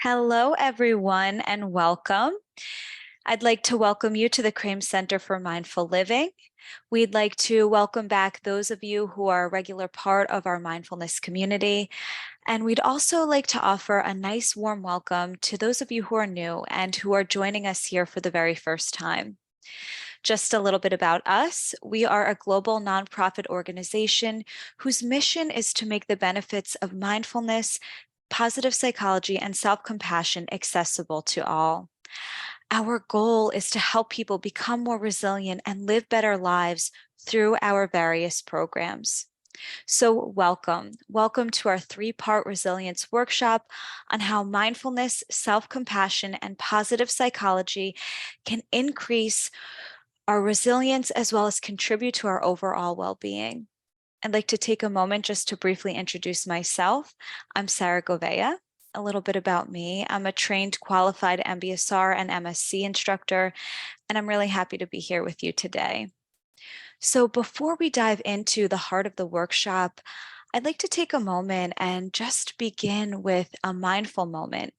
Hello, everyone, and welcome. I'd like to welcome you to the Krame Center for Mindful Living. We'd like to welcome back those of you who are a regular part of our mindfulness community. And we'd also like to offer a nice warm welcome to those of you who are new and who are joining us here for the very first time. Just a little bit about us. We are a global nonprofit organization whose mission is to make the benefits of mindfulness, positive psychology, and self-compassion accessible to all. Our goal is to help people become more resilient and live better lives through our various programs. So welcome. Welcome to our three-part resilience workshop on how mindfulness, self-compassion, and positive psychology can increase our resilience as well as contribute to our overall well-being. I'd like to take a moment just to briefly introduce myself. I'm Sarah Govea. A little bit about me. I'm a trained qualified MBSR and MSc instructor, and I'm really happy to be here with you today. So before we dive into the heart of the workshop, I'd like to take a moment and just begin with a mindful moment.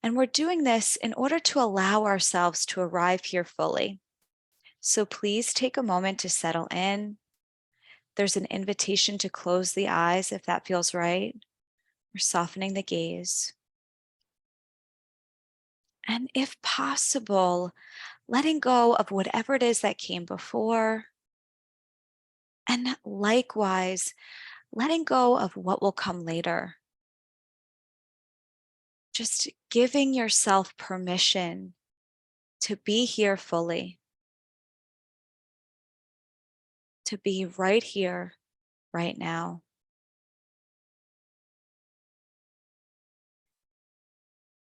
And we're doing this in order to allow ourselves to arrive here fully. So please take a moment to settle in. There's an invitation to close the eyes if that feels right. We're softening the gaze. And if possible, letting go of whatever it is that came before. And likewise, letting go of what will come later. Just giving yourself permission to be here fully, to be right here, right now.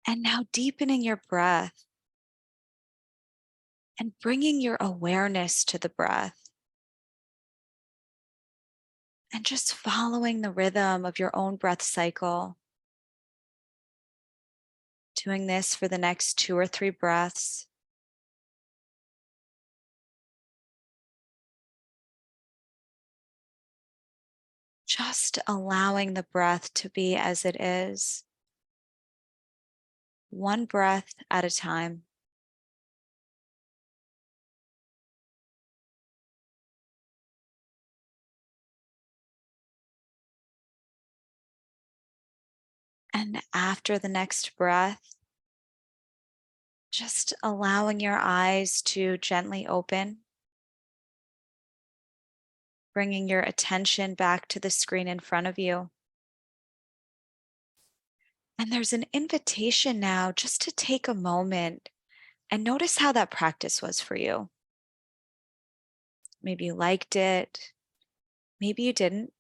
And now deepening your breath and bringing your awareness to the breath. And just following the rhythm of your own breath cycle. Doing this for the next 2 or 3 breaths. Just allowing the breath to be as it is. One breath at a time. And after the next breath, just allowing your eyes to gently open, bringing your attention back to the screen in front of you. And there's an invitation now just to take a moment and notice how that practice was for you. Maybe you liked it, maybe you didn't.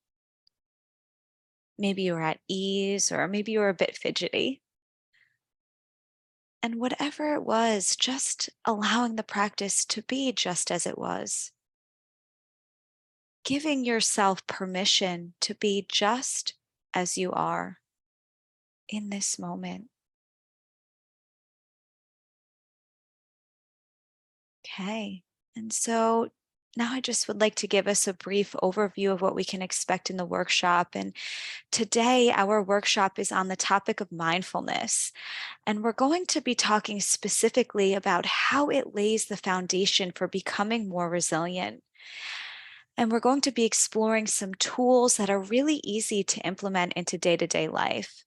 Maybe you were at ease, or maybe you were a bit fidgety. And whatever it was, just allowing the practice to be just as it was. Giving yourself permission to be just as you are in this moment. Okay. And so now I just would like to give us a brief overview of what we can expect in the workshop. And today, our workshop is on the topic of mindfulness. And we're going to be talking specifically about how it lays the foundation for becoming more resilient. And we're going to be exploring some tools that are really easy to implement into day-to-day life.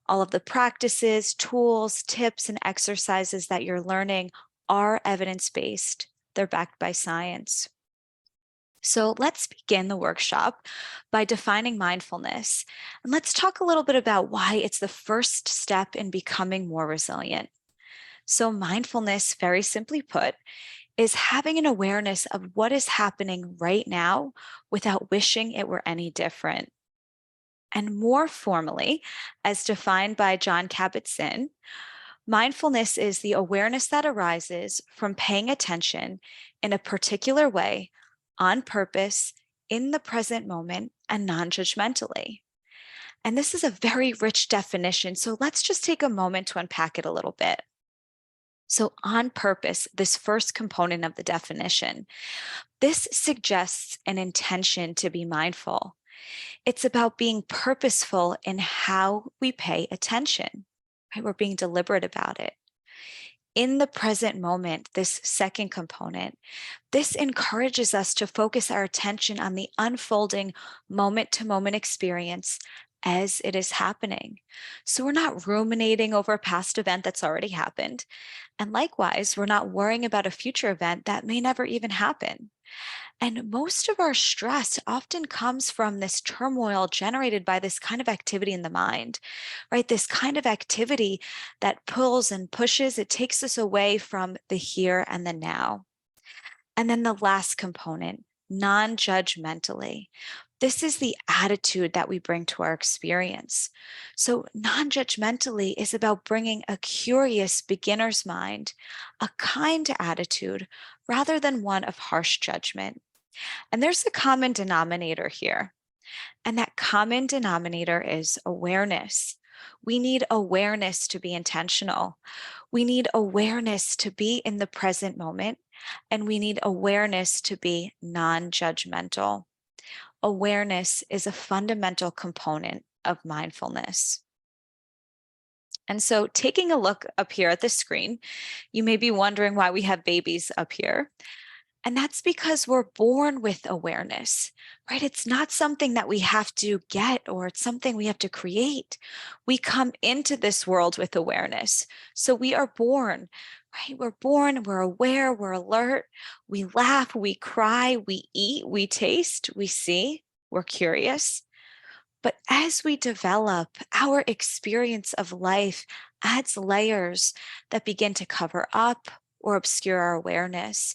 All of the practices, tools, tips, and exercises that you're learning are evidence-based. They're backed by science. So let's begin the workshop by defining mindfulness. And let's talk a little bit about why it's the first step in becoming more resilient. So mindfulness, very simply put, is having an awareness of what is happening right now without wishing it were any different. And more formally, as defined by Jon Kabat-Zinn, mindfulness is the awareness that arises from paying attention in a particular way, on purpose, in the present moment, and non-judgmentally. And this is a very rich definition, so let's just take a moment to unpack it a little bit. So on purpose, this first component of the definition, this suggests an intention to be mindful. It's about being purposeful in how we pay attention. right? We're being deliberate about it. In the present moment, this second component, this encourages us to focus our attention on the unfolding moment to moment experience as it is happening. So we're not ruminating over a past event that's already happened. And likewise, we're not worrying about a future event that may never even happen. And most of our stress often comes from this turmoil generated by this kind of activity in the mind, right? This kind of activity that pulls and pushes, it takes us away from the here and the now. And then the last component, non judgmentally. This is the attitude that we bring to our experience. So, non judgmentally is about bringing a curious beginner's mind, a kind attitude, rather than one of harsh judgment. And there's a common denominator here. And that common denominator is awareness. We need awareness to be intentional. We need awareness to be in the present moment. And we need awareness to be non judgmental. Awareness is a fundamental component of mindfulness. And so, taking a look up here at the screen, you may be wondering why we have babies up here. And that's because we're born with awareness, right? It's not something that we have to get or it's something we have to create. We come into this world with awareness. So we are born, right? We're born, we're aware, we're alert, we laugh, we cry, we eat, we taste, we see, we're curious. But as we develop, our experience of life adds layers that begin to cover up or obscure our awareness.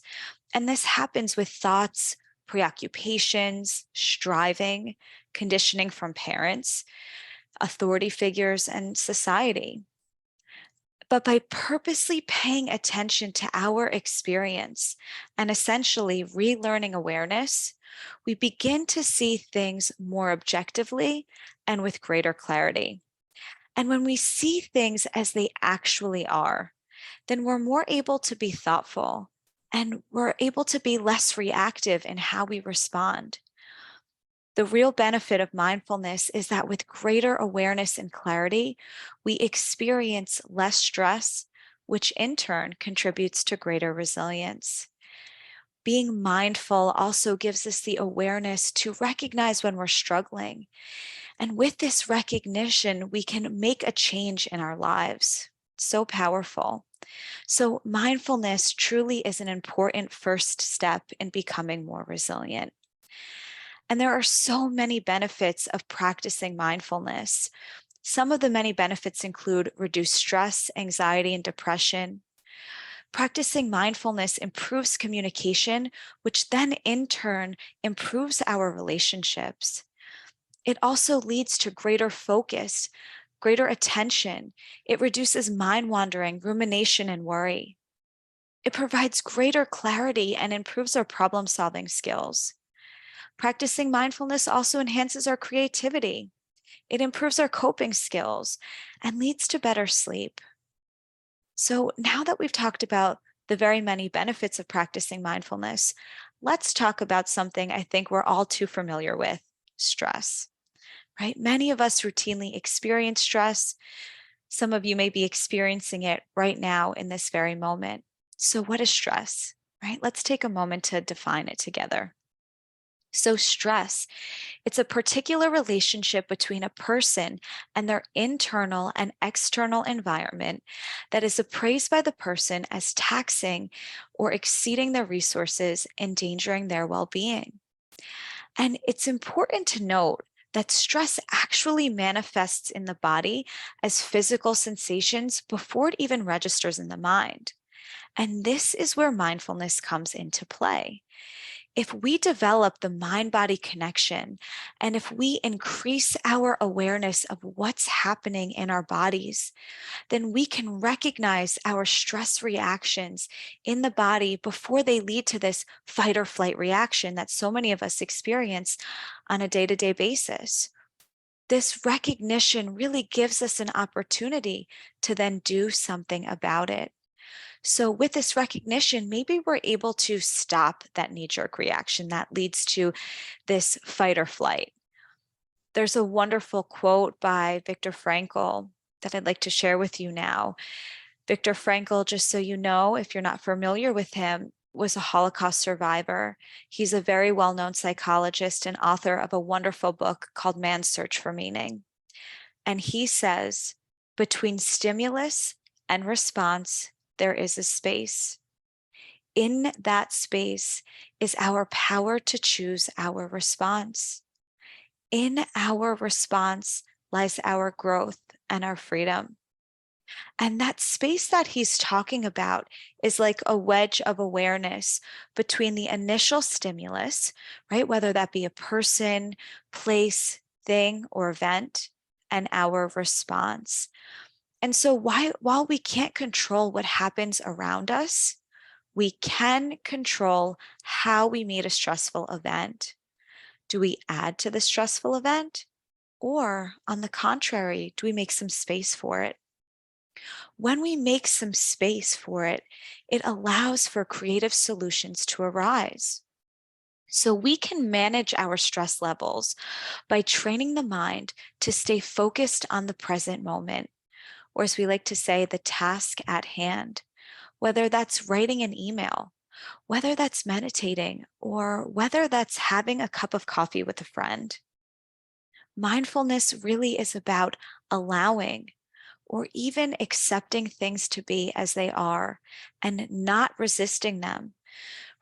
And this happens with thoughts, preoccupations, striving, conditioning from parents, authority figures, and society. But by purposely paying attention to our experience and essentially relearning awareness, we begin to see things more objectively and with greater clarity. And when we see things as they actually are, then we're more able to be thoughtful and we're able to be less reactive in how we respond. The real benefit of mindfulness is that with greater awareness and clarity, we experience less stress, which in turn contributes to greater resilience. Being mindful also gives us the awareness to recognize when we're struggling. And with this recognition, we can make a change in our lives. So powerful. So, mindfulness truly is an important first step in becoming more resilient. And there are so many benefits of practicing mindfulness. Some of the many benefits include reduced stress, anxiety, and depression. Practicing mindfulness improves communication, which then in turn improves our relationships. It also leads to greater focus, greater attention. It reduces mind wandering, rumination, and worry. It provides greater clarity and improves our problem solving skills. Practicing mindfulness also enhances our creativity. It improves our coping skills and leads to better sleep. So, now that we've talked about the very many benefits of practicing mindfulness, let's talk about something I think we're all too familiar with: stress, right? Many of us routinely experience stress. Some of you may be experiencing it right now in this very moment. So, what is stress, right? Let's take a moment to define it together. So, stress, it's a particular relationship between a person and their internal and external environment that is appraised by the person as taxing or exceeding their resources, endangering their well being. And it's important to note that stress actually manifests in the body as physical sensations before it even registers in the mind. And this is where mindfulness comes into play. If we develop the mind body connection and if we increase our awareness of what's happening in our bodies, then we can recognize our stress reactions in the body before they lead to this fight or flight reaction that so many of us experience on a day-to-day basis. This recognition really gives us an opportunity to then do something about it. So, with this recognition, maybe we're able to stop that knee jerk reaction that leads to this fight or flight. There's a wonderful quote by Viktor Frankl that I'd like to share with you now. Viktor Frankl, just so you know, if you're not familiar with him, was a Holocaust survivor. He's a very well-known psychologist and author of a wonderful book called Man's Search for Meaning. And he says, between stimulus and response, there is a space. In that space is our power to choose our response. In our response lies our growth and our freedom. And that space that he's talking about is like a wedge of awareness between the initial stimulus, right? Whether that be a person, place, thing, or event, and our response. And so while we can't control what happens around us, we can control how we meet a stressful event. Do we add to the stressful event? Or on the contrary, do we make some space for it? When we make some space for it, it allows for creative solutions to arise. So we can manage our stress levels by training the mind to stay focused on the present moment, or as we like to say, the task at hand, whether that's writing an email, whether that's meditating, or whether that's having a cup of coffee with a friend. Mindfulness really is about allowing or even accepting things to be as they are and not resisting them,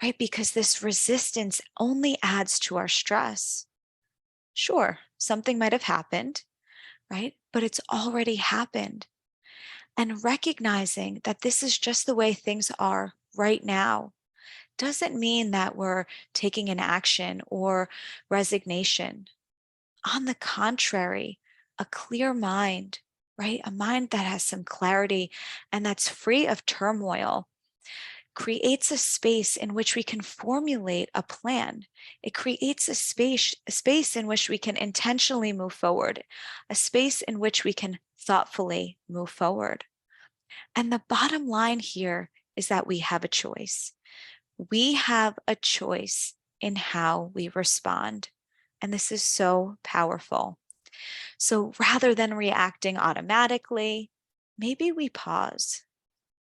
right? Because this resistance only adds to our stress. Sure, something might have happened, right? But it's already happened. And recognizing that this is just the way things are right now doesn't mean that we're taking an action or resignation. On the contrary, a clear mind, right? A mind that has some clarity and that's free of turmoil creates a space in which we can formulate a plan. It creates a space in which we can intentionally move forward, a space in which we can thoughtfully move forward. And the bottom line here is that we have a choice. We have a choice in how we respond. And this is so powerful. So rather than reacting automatically, maybe we pause.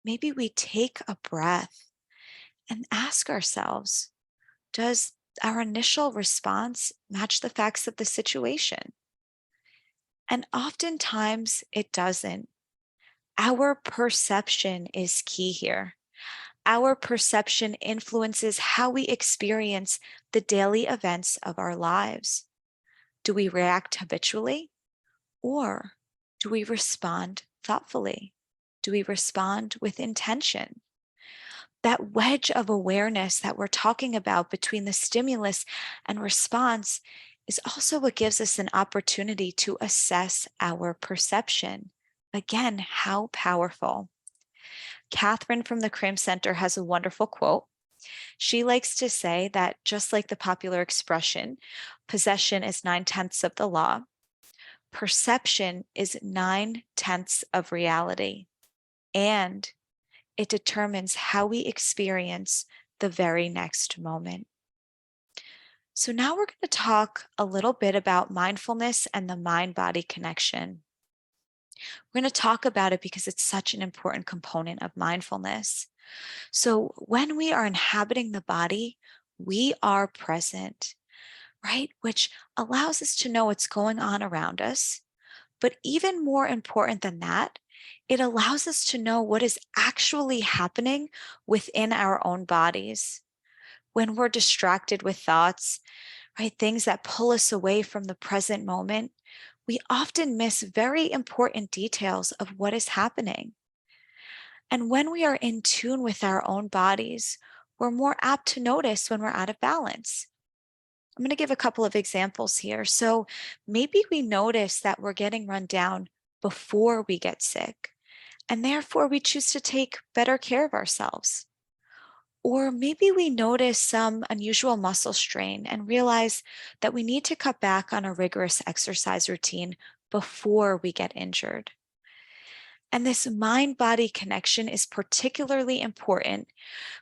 Maybe we take a breath and ask ourselves, does our initial response match the facts of the situation? And oftentimes it doesn't. Our perception is key here. Our perception influences how we experience the daily events of our lives. Do we react habitually? Or do we respond thoughtfully? Do we respond with intention? That wedge of awareness that we're talking about between the stimulus and response is also what gives us an opportunity to assess our perception. Again, how powerful. Catherine from the Krame Center has a wonderful quote. She likes to say that just like the popular expression, possession is 9/10 of the law, perception is 9/10 of reality, and it determines how we experience the very next moment. So now we're going to talk a little bit about mindfulness and the mind-body connection. We're going to talk about it because it's such an important component of mindfulness. So when we are inhabiting the body, we are present, right? Which allows us to know what's going on around us. But even more important than that, it allows us to know what is actually happening within our own bodies. When we're distracted with thoughts, right, things that pull us away from the present moment, we often miss very important details of what is happening. And when we are in tune with our own bodies, we're more apt to notice when we're out of balance. I'm going to give a couple of examples here. So maybe we notice that we're getting run down before we get sick, and therefore we choose to take better care of ourselves. Or maybe we notice some unusual muscle strain and realize that we need to cut back on a rigorous exercise routine before we get injured. And this mind-body connection is particularly important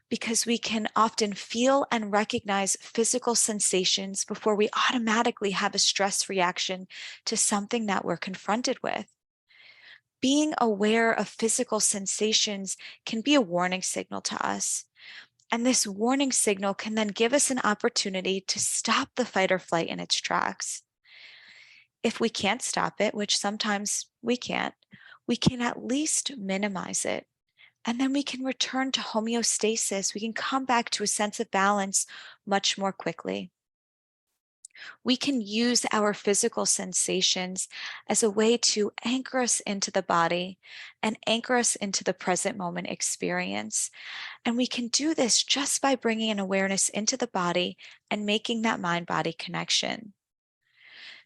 because we can often feel and recognize physical sensations before we automatically have a stress reaction to something that we're confronted with. Being aware of physical sensations can be a warning signal to us. And this warning signal can then give us an opportunity to stop the fight or flight in its tracks. If we can't stop it, which sometimes we can't, we can at least minimize it. And then we can return to homeostasis. We can come back to a sense of balance much more quickly. We can use our physical sensations as a way to anchor us into the body and anchor us into the present moment experience. And we can do this just by bringing an awareness into the body and making that mind-body connection.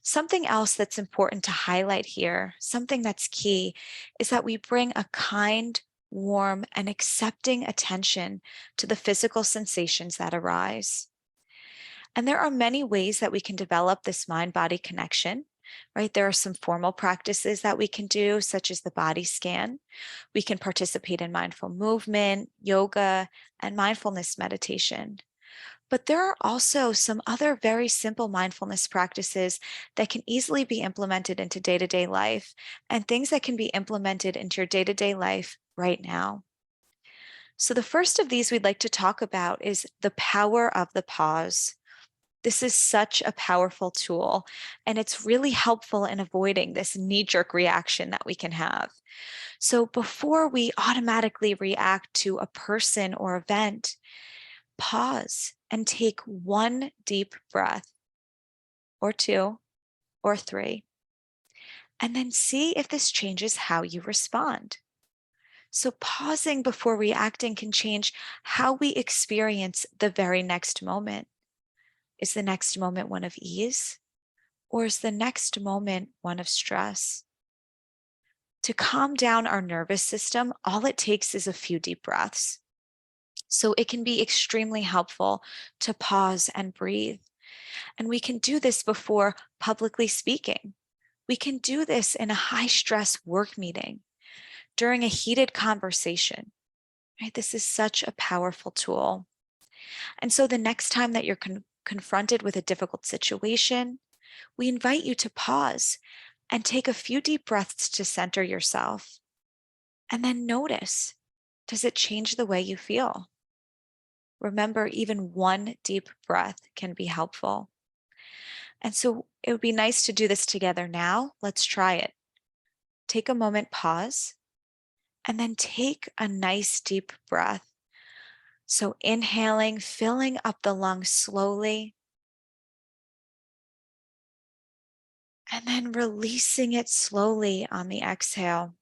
Something else that's important to highlight here, something that's key, is that we bring a kind, warm, and accepting attention to the physical sensations that arise. And there are many ways that we can develop this mind-body connection, right? There are some formal practices that we can do, such as the body scan. We can participate in mindful movement, yoga, and mindfulness meditation. But there are also some other very simple mindfulness practices that can easily be implemented into day-to-day life and things that can be implemented into your day-to-day life right now. So the first of these we'd like to talk about is the power of the pause. This is such a powerful tool, and it's really helpful in avoiding this knee-jerk reaction that we can have. So before we automatically react to a person or event, pause and take one deep breath, or two, or three, and then see if this changes how you respond. So pausing before reacting can change how we experience the very next moment. Is the next moment one of ease, or is the next moment one of stress? To calm down our nervous system, all it takes is a few deep breaths. So it can be extremely helpful to pause and breathe. And we can do this before publicly speaking. We can do this in a high stress work meeting, during a heated conversation, right? This is such a powerful tool. And so the next time that you're confronted with a difficult situation, we invite you to pause and take a few deep breaths to center yourself. And then notice, does it change the way you feel? Remember, even one deep breath can be helpful. And so it would be nice to do this together now. Let's try it. Take a moment, pause, and then take a nice deep breath. So inhaling, filling up the lungs slowly, and then releasing it slowly on the exhale.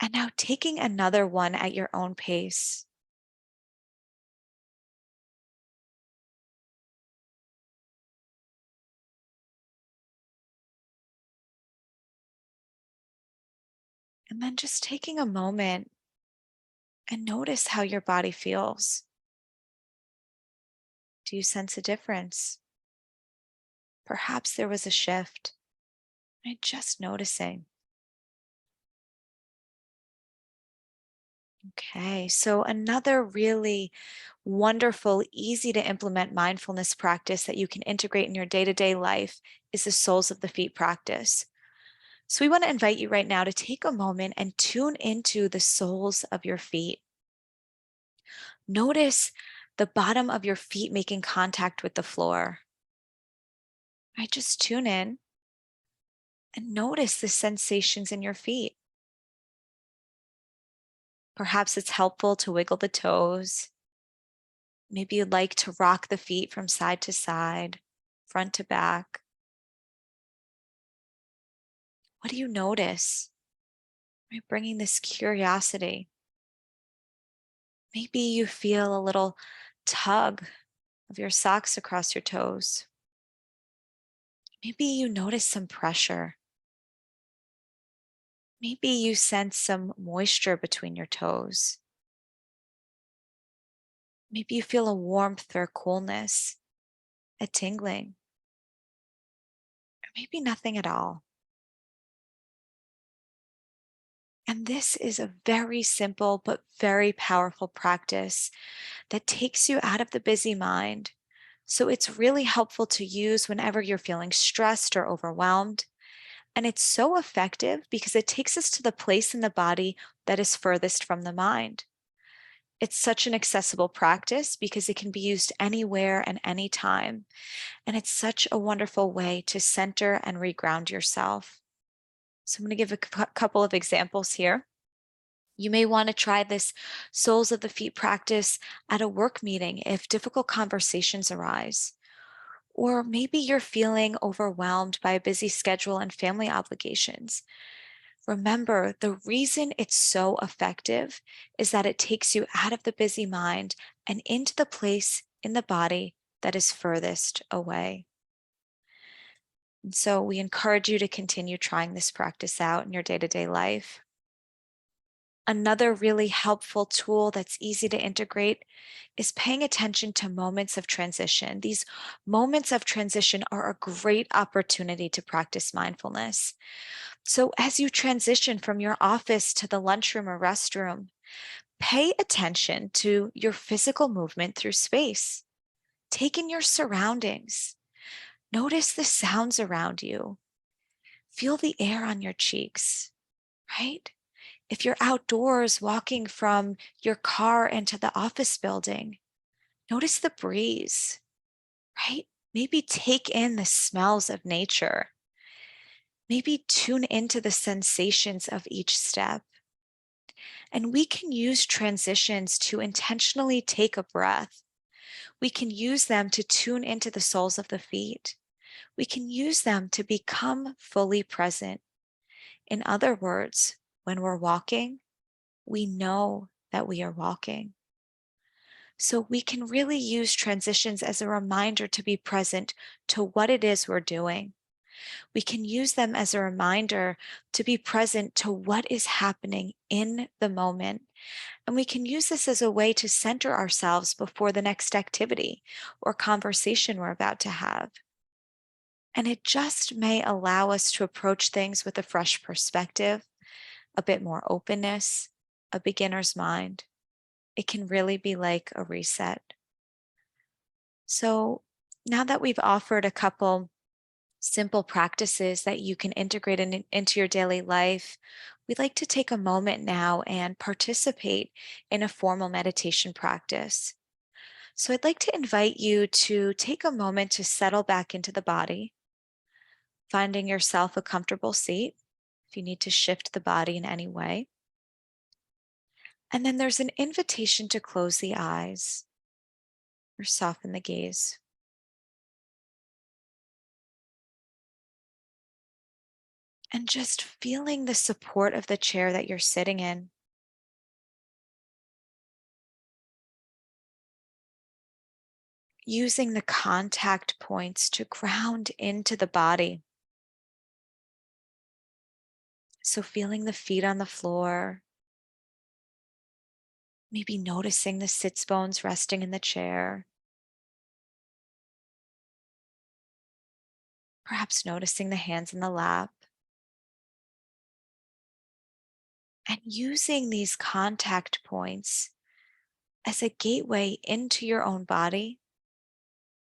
And now taking another one at your own pace. And then just taking a moment and notice how your body feels. Do you sense a difference? Perhaps there was a shift. Right? Just noticing. Okay, so another really wonderful, easy to implement mindfulness practice that you can integrate in your day-to-day life is the soles of the feet practice. So we want to invite you right now to take a moment and tune into the soles of your feet. Notice the bottom of your feet making contact with the floor. Right, just tune in and notice the sensations in your feet. Perhaps it's helpful to wiggle the toes. Maybe you'd like to rock the feet from side to side, front to back. What do you notice? Right, bringing this curiosity. Maybe you feel a little tug of your socks across your toes. Maybe you notice some pressure. Maybe you sense some moisture between your toes. Maybe you feel a warmth or coolness, a tingling, or maybe nothing at all. And this is a very simple but very powerful practice that takes you out of the busy mind. So it's really helpful to use whenever you're feeling stressed or overwhelmed. And it's so effective because it takes us to the place in the body that is furthest from the mind. It's such an accessible practice because it can be used anywhere and anytime. And it's such a wonderful way to center and reground yourself. So I'm going to give a couple of examples here. You may want to try this soles of the feet practice at a work meeting if difficult conversations arise. Or maybe you're feeling overwhelmed by a busy schedule and family obligations. Remember, the reason it's so effective is that it takes you out of the busy mind and into the place in the body that is furthest away. And so we encourage you to continue trying this practice out in your day-to-day life. Another really helpful tool that's easy to integrate is paying attention to moments of transition. These moments of transition are a great opportunity to practice mindfulness. So, as you transition from your office to the lunchroom or restroom, pay attention to your physical movement through space. Take in your surroundings. Notice the sounds around you. Feel the air on your cheeks, right? If you're outdoors walking from your car into the office building, notice the breeze, right? Maybe take in the smells of nature. Maybe tune into the sensations of each step. And we can use transitions to intentionally take a breath. We can use them to tune into the soles of the feet. We can use them to become fully present. In other words, when we're walking, we know that we are walking. So we can really use transitions as a reminder to be present to what it is we're doing. We can use them as a reminder to be present to what is happening in the moment. And we can use this as a way to center ourselves before the next activity or conversation we're about to have. And it just may allow us to approach things with a fresh perspective, a bit more openness, a beginner's mind. It can really be like a reset. So now that we've offered a couple simple practices that you can integrate into your daily life, we'd like to take a moment now and participate in a formal meditation practice. So I'd like to invite you to take a moment to settle back into the body, finding yourself a comfortable seat if you need to shift the body in any way. And then there's an invitation to close the eyes or soften the gaze. And just feeling the support of the chair that you're sitting in. Using the contact points to ground into the body. So feeling the feet on the floor, maybe noticing the sits bones resting in the chair, perhaps noticing the hands in the lap, and using these contact points as a gateway into your own body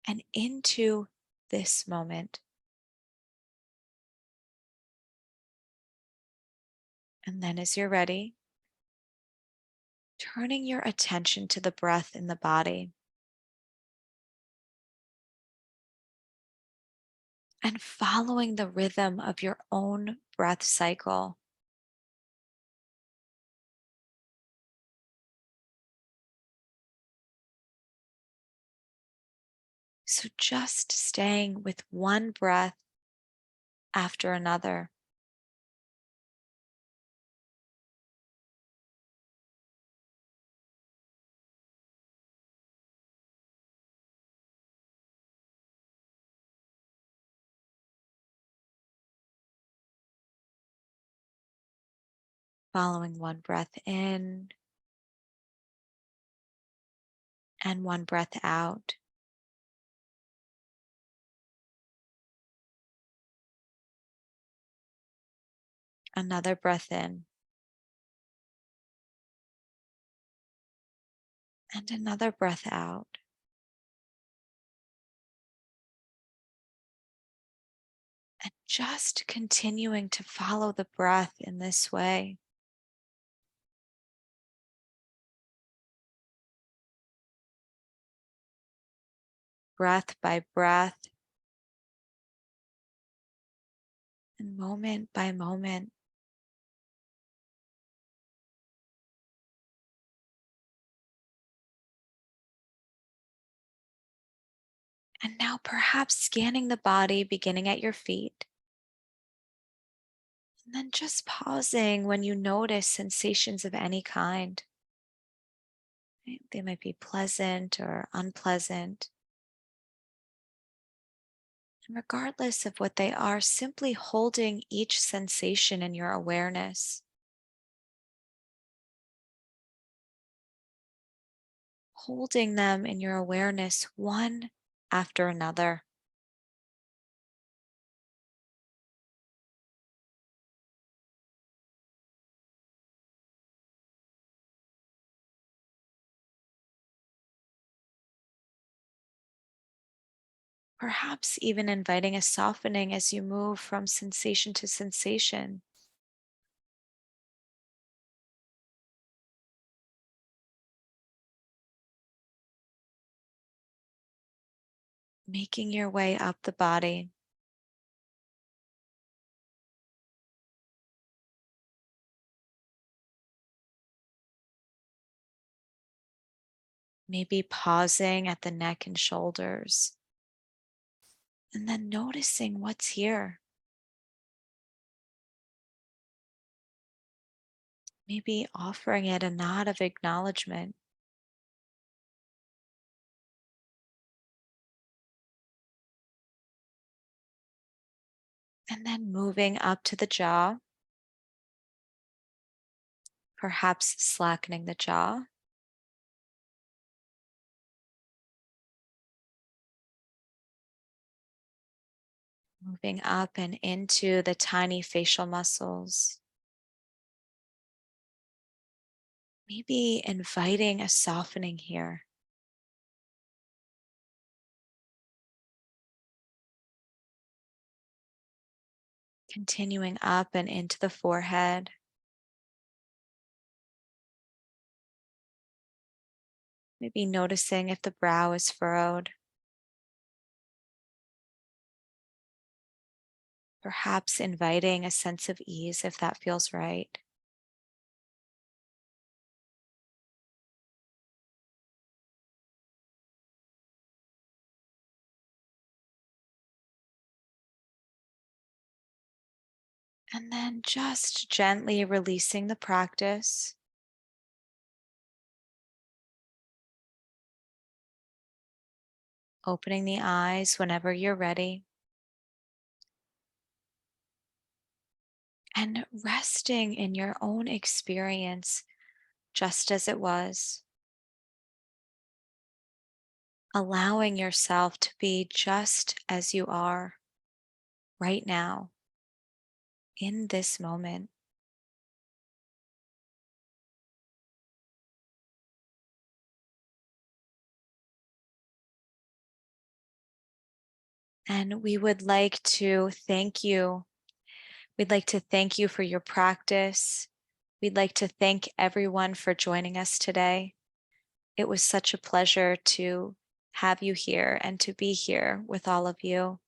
and into this moment. And then as you're ready, turning your attention to the breath in the body and following the rhythm of your own breath cycle. So just staying with one breath after another. Following one breath in and one breath out. Another breath in and another breath out. And just continuing to follow the breath in this way. Breath by breath and moment by moment. And now perhaps scanning the body, beginning at your feet, and then just pausing when you notice sensations of any kind. Right? They might be pleasant or unpleasant. And regardless of what they are, simply holding each sensation in your awareness, holding them in your awareness one after another. Perhaps even inviting a softening as you move from sensation to sensation. Making your way up the body, maybe pausing at the neck and shoulders, and then noticing what's here. Maybe offering it a nod of acknowledgement, and then moving up to the jaw, perhaps slackening the jaw, moving up and into the tiny facial muscles. Maybe inviting a softening here. Continuing up and into the forehead, maybe noticing if the brow is furrowed, perhaps inviting a sense of ease if that feels right. And then just gently releasing the practice, opening the eyes whenever you're ready, and resting in your own experience just as it was, allowing yourself to be just as you are right now in this moment. And we would like to thank you. We'd like to thank you for your practice. We'd like to thank everyone for joining us today. It was such a pleasure to have you here and to be here with all of you.